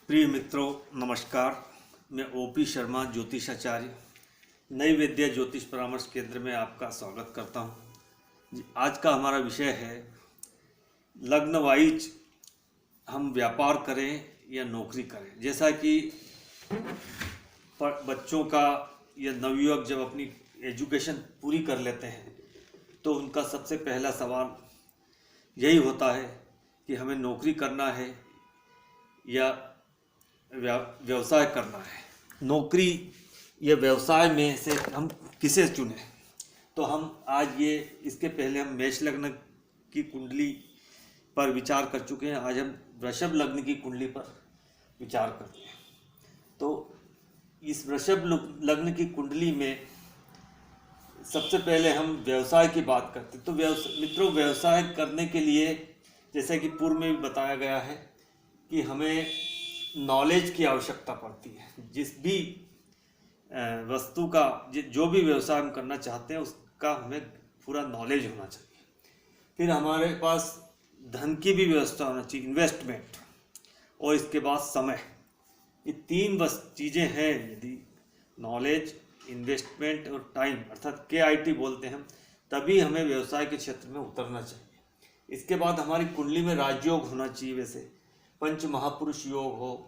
प्रिय मित्रों नमस्कार। मैं ओपी शर्मा ज्योतिषाचार्य नई विद्या ज्योतिष परामर्श केंद्र में आपका स्वागत करता हूं। आज का हमारा विषय है लग्न वाइज हम व्यापार करें या नौकरी करें। जैसा कि बच्चों का या नवयुवक जब अपनी एजुकेशन पूरी कर लेते हैं तो उनका सबसे पहला सवाल यही होता है कि हमें नौकरी करना है या व्यवसाय करना है। नौकरी या व्यवसाय में से हम किसे चुनें, तो हम आज इसके पहले हम मेष लग्न की कुंडली पर विचार कर चुके हैं। आज हम वृषभ लग्न की कुंडली पर विचार करते हैं। तो इस वृषभ लग्न की कुंडली में सबसे पहले हम व्यवसाय की बात करते हैं। तो मित्रों, व्यवसाय करने के लिए जैसे कि पूर्व में भी बताया गया है कि हमें नॉलेज की आवश्यकता पड़ती है। जिस भी वस्तु का जो भी व्यवसाय हम करना चाहते हैं उसका हमें पूरा नॉलेज होना चाहिए। फिर हमारे पास धन की भी व्यवस्था होना चाहिए, इन्वेस्टमेंट, और इसके बाद समय। ये तीन चीज़ें हैं। यदि नॉलेज, इन्वेस्टमेंट और टाइम अर्थात KIT बोलते हैं हम, तभी हमें व्यवसाय के क्षेत्र में उतरना चाहिए। इसके बाद हमारी कुंडली में राजयोग होना चाहिए। वैसे पंच महापुरुष योग हो,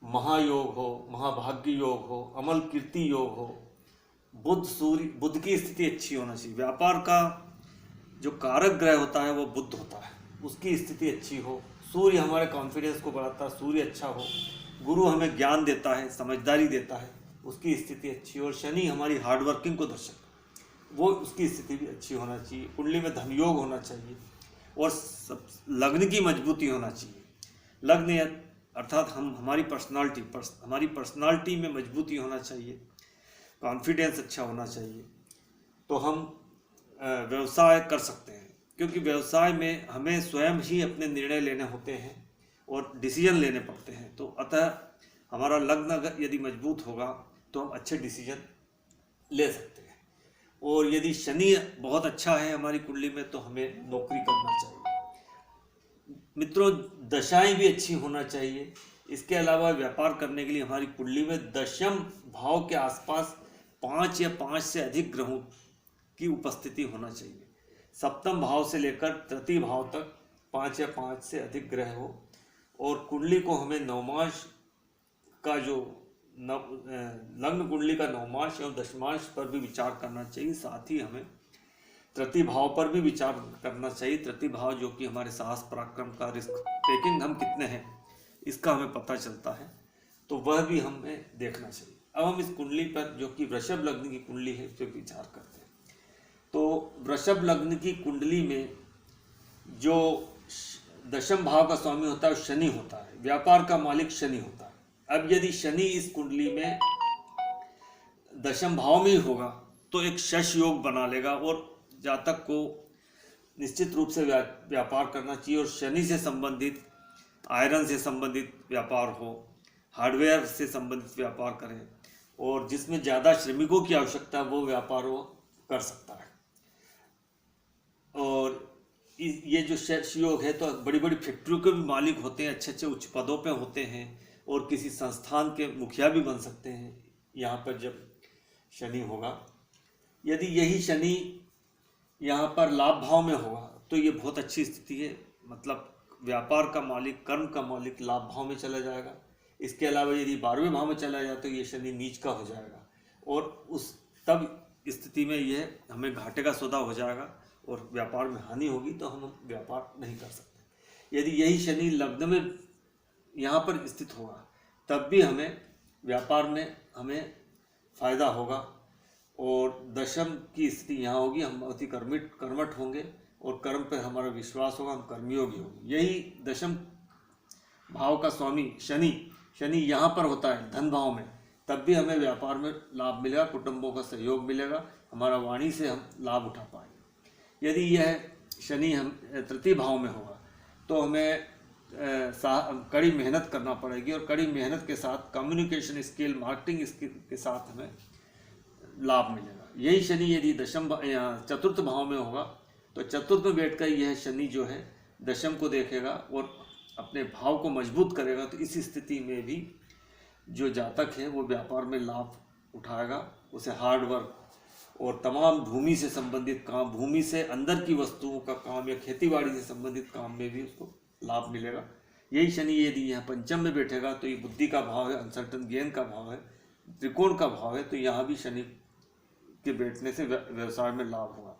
महायोग हो, महाभाग्य योग हो, अमल कीर्ति योग हो, बुध की स्थिति अच्छी होना चाहिए। व्यापार का जो कारक ग्रह होता है वो बुध होता है, उसकी स्थिति अच्छी हो। सूर्य हमारे कॉन्फिडेंस को बढ़ाता है, सूर्य अच्छा हो। गुरु हमें ज्ञान देता है, समझदारी देता है, उसकी स्थिति अच्छी हो। और शनि हमारी हार्डवर्किंग को दर्शाता है, वो उसकी स्थिति भी अच्छी होना चाहिए। कुंडली में धनयोग होना चाहिए और लग्न की मजबूती होना चाहिए। लग्न अर्थात हमारी पर्सनालिटी में मजबूती होना चाहिए, कॉन्फिडेंस अच्छा होना चाहिए, तो हम व्यवसाय कर सकते हैं। क्योंकि व्यवसाय में हमें स्वयं ही अपने निर्णय लेने होते हैं और डिसीजन लेने पड़ते हैं। तो अतः हमारा लग्न अगर यदि मजबूत होगा तो हम अच्छे डिसीजन ले सकते हैं। और यदि शनि बहुत अच्छा है हमारी कुंडली में तो हमें नौकरी करना चाहिए। मित्रों, दशाएं भी अच्छी होना चाहिए। इसके अलावा व्यापार करने के लिए हमारी कुंडली में दशम भाव के आसपास 5 या 5 से अधिक ग्रहों की उपस्थिति होना चाहिए। सप्तम भाव से लेकर तृतीय भाव तक 5 या 5 से अधिक ग्रह हो। और कुंडली को हमें नवमांश का जो लग्न कुंडली का नवमांश एवं दशमांश पर भी विचार करना चाहिए। साथ ही हमें तृतीय भाव पर भी विचार करना चाहिए। तृतीय भाव जो कि हमारे साहस पराक्रम का, रिस्क टेकिंग हम कितने हैं इसका हमें पता चलता है, तो वह भी हमें देखना चाहिए। अब हम इस कुंडली पर जो कि वृषभ लग्न की कुंडली है इस पर विचार करते हैं। तो वृषभ लग्न की कुंडली में जो दशम भाव का स्वामी होता है शनि होता है। व्यापार का मालिक शनि होता है। अब यदि शनि इस कुंडली में दशम भाव में ही होगा तो एक शश योग बना लेगा और जातक को निश्चित रूप से व्यापार करना चाहिए। और शनि से संबंधित, आयरन से संबंधित व्यापार हो, हार्डवेयर से संबंधित व्यापार करें, और जिसमें ज़्यादा श्रमिकों की आवश्यकता है वो व्यापार वो कर सकता है। और ये जो शश योग है तो बड़ी बड़ी फैक्ट्रियों के भी मालिक होते हैं, अच्छे अच्छे उच्च पदों पे होते हैं, और किसी संस्थान के मुखिया भी बन सकते हैं यहाँ पर जब शनि होगा। यदि यही शनि यहाँ पर लाभ भाव में होगा तो ये बहुत अच्छी स्थिति है। मतलब व्यापार का मालिक, कर्म का मालिक लाभ भाव में चला जाएगा। इसके अलावा यदि 12वें भाव में चला जाए तो ये शनि नीच का हो जाएगा, और उस तब स्थिति में यह हमें घाटे का सौदा हो जाएगा और व्यापार में हानि होगी, तो हम व्यापार नहीं कर सकते। यदि यही शनि लग्न में यहाँ पर स्थित होगा तब भी हमें व्यापार में हमें फायदा होगा। और दशम की स्थिति यहाँ होगी, हम बहुत ही कर्मठ होंगे और कर्म पर हमारा विश्वास होगा, हम कर्मयोगी होंगे। यही दशम भाव का स्वामी शनि यहाँ पर होता है धन भाव में, तब भी हमें व्यापार में लाभ मिलेगा, कुटुंबों का सहयोग मिलेगा, हमारा वाणी से हम लाभ उठा पाएंगे। यदि यह शनि हम तृतीय भाव में होगा तो हमें कड़ी मेहनत करना पड़ेगी, और कड़ी मेहनत के साथ कम्युनिकेशन स्किल, मार्केटिंग स्किल के साथ हमें लाभ मिलेगा। यही शनि यदि चतुर्थ भाव में होगा तो चतुर्थ में बैठकर यह शनि जो है दशम को देखेगा और अपने भाव को मजबूत करेगा तो इस स्थिति में भी जो जातक है वो व्यापार में लाभ उठाएगा। उसे हार्ड वर्क और तमाम भूमि से संबंधित काम, भूमि से अंदर की वस्तुओं का काम या खेतीबाड़ी से संबंधित काम में भी उसको लाभ मिलेगा। यही शनि यदि यहाँ पंचम में बैठेगा तो ये बुद्धि का भाव है, अनसर्टन गेन का भाव है, त्रिकोण का भाव है, तो यहाँ भी शनि के बैठने से व्यवसाय में लाभ होगा।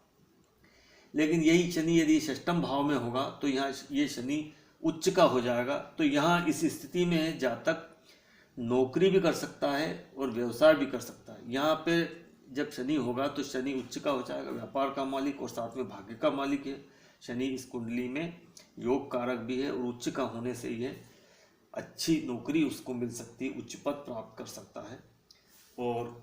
लेकिन यही शनि यदि षष्ठम भाव में होगा तो यहाँ ये शनि उच्च का हो जाएगा। तो यहाँ इस स्थिति में जातक नौकरी भी कर सकता है और व्यवसाय भी कर सकता है। यहाँ पे जब शनि होगा तो शनि उच्च का हो जाएगा, व्यापार का मालिक और साथ में भाग्य का मालिक है। शनि इस कुंडली में योग कारक भी है और उच्च का होने से ये अच्छी नौकरी उसको मिल सकती है, उच्च पद प्राप्त कर सकता है और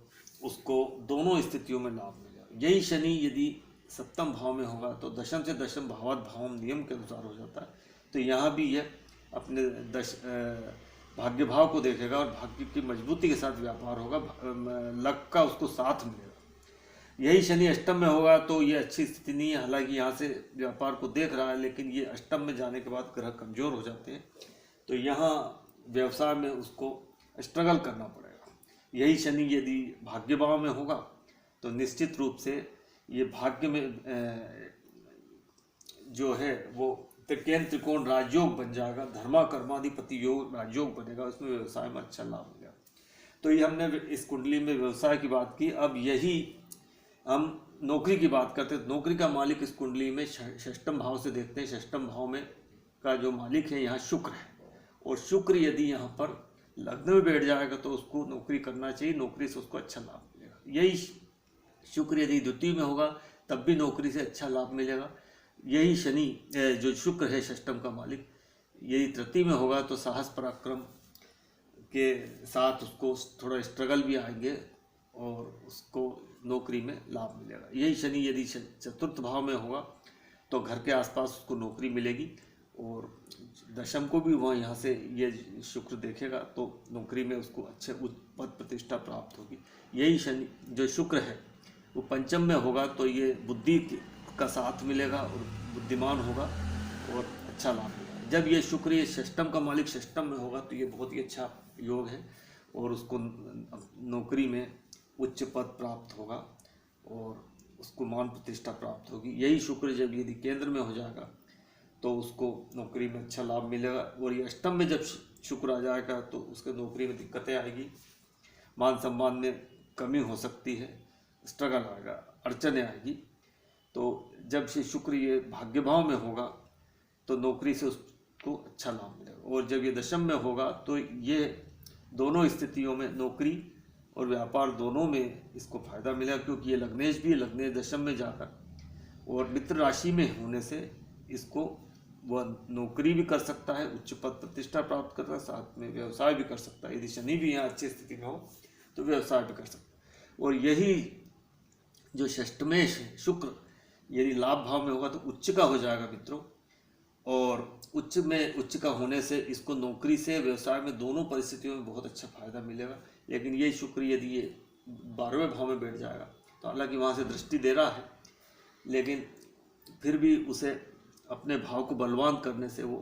उसको दोनों स्थितियों में लाभ मिलेगा। यही शनि यदि सप्तम भाव में होगा तो दशम से दशम भावात भाव नियम के अनुसार हो जाता है। तो यहाँ भी यह अपने भाग्य भाव को देखेगा और भाग्य की मजबूती के साथ व्यापार होगा, लक का उसको साथ मिलेगा। यही शनि अष्टम में होगा तो ये अच्छी स्थिति नहीं है। हालांकि यहाँ से व्यापार को देख रहा है लेकिन ये अष्टम में जाने के बाद ग्रह कमजोर हो जाते हैं, तो यहाँ व्यवसाय में उसको स्ट्रगल करना पड़ेगा। यही शनि यदि भाग्य भाव में होगा तो निश्चित रूप से ये भाग्य में जो है वो त्रिकोण राजयोग बन जाएगा, धर्मा कर्माधिपति योग राजयोग बनेगा, उसमें व्यवसाय में अच्छा लाभ मिलेगा। तो ये हमने इस कुंडली में व्यवसाय की बात की। अब यही हम नौकरी की बात करते हैं। नौकरी का मालिक इस कुंडली में षष्ठम भाव से देखते हैं। षष्ठम भाव में का जो मालिक है यहाँ शुक्र है और शुक्र यदि यहाँ पर लग्न में बैठ जाएगा तो उसको नौकरी करना चाहिए, नौकरी से उसको अच्छा लाभ मिलेगा। यही शुक्र यदि द्वितीय में होगा तब भी नौकरी से अच्छा लाभ मिलेगा। यही शनि जो शुक्र है षष्ठम का मालिक यदि तृतीय में होगा तो साहस पराक्रम के साथ उसको थोड़ा स्ट्रगल भी आएंगे और उसको नौकरी में लाभ मिलेगा। यही शनि यदि चतुर्थ भाव में होगा तो घर के आसपास उसको नौकरी मिलेगी और दशम को भी वह यहाँ से ये शुक्र देखेगा तो नौकरी में उसको अच्छे पद प्रतिष्ठा प्राप्त होगी। यही शनि जो शुक्र है वो पंचम में होगा तो ये बुद्धि का साथ मिलेगा और बुद्धिमान होगा और अच्छा लाभ मिलेगा। जब ये शुक्र ये षष्ठम का मालिक षष्ठम में होगा तो ये बहुत ही अच्छा योग है और उसको नौकरी में उच्च पद प्राप्त होगा और उसको मान प्रतिष्ठा प्राप्त होगी। यही शुक्र जब यदि केंद्र में हो जाएगा तो उसको नौकरी में अच्छा लाभ मिलेगा और ये अष्टम में जब शुक्र आ जाएगा तो उसके नौकरी में दिक्कतें आएगी, मान सम्मान में कमी हो सकती है, स्ट्रगल आएगा, अड़चने आएगी। तो जब से शुक्र ये भाग्य भाव में होगा तो नौकरी से उसको अच्छा लाभ मिलेगा और जब ये दशम में होगा तो ये दोनों स्थितियों में नौकरी और व्यापार दोनों में इसको फायदा मिलेगा, क्योंकि ये लग्नेश भी लग्नेश दशम में जाकर और मित्र राशि में होने से इसको वह नौकरी भी कर सकता है, उच्च पद प्रतिष्ठा प्राप्त करता है, साथ में व्यवसाय भी कर सकता है। यदि शनि भी यहाँ अच्छी स्थिति में हो तो व्यवसाय भी कर सकता है। और यही जो षष्ठमेश है शुक्र यदि लाभ भाव में होगा तो उच्च का हो जाएगा मित्रों और उच्च का होने से इसको नौकरी से व्यवसाय में दोनों परिस्थितियों में बहुत अच्छा फायदा मिलेगा। लेकिन ये शुक्र यदि ये 12वें भाव में बैठ जाएगा तो हालांकि वहाँ से दृष्टि दे रहा है लेकिन फिर भी उसे अपने भाव को बलवान करने से वो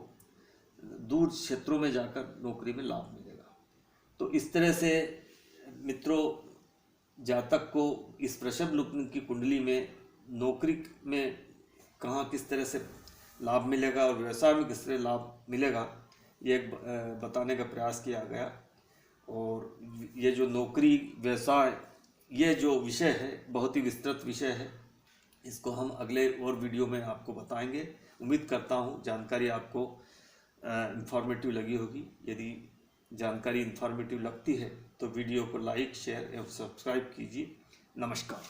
दूर क्षेत्रों में जाकर नौकरी में लाभ मिलेगा। तो इस तरह से मित्रों जातक को इस वृषभ लग्न की कुंडली में नौकरी में कहाँ किस तरह से लाभ मिलेगा और व्यवसाय में किस तरह लाभ मिलेगा ये बताने का प्रयास किया गया। और ये जो नौकरी व्यवसाय ये जो विषय है बहुत ही विस्तृत विषय है, इसको हम अगले और वीडियो में आपको बताएंगे। उम्मीद करता हूँ जानकारी आपको इन्फॉर्मेटिव लगी होगी। यदि जानकारी इन्फॉर्मेटिव लगती है तो वीडियो को लाइक शेयर एवं सब्सक्राइब कीजिए। नमस्कार।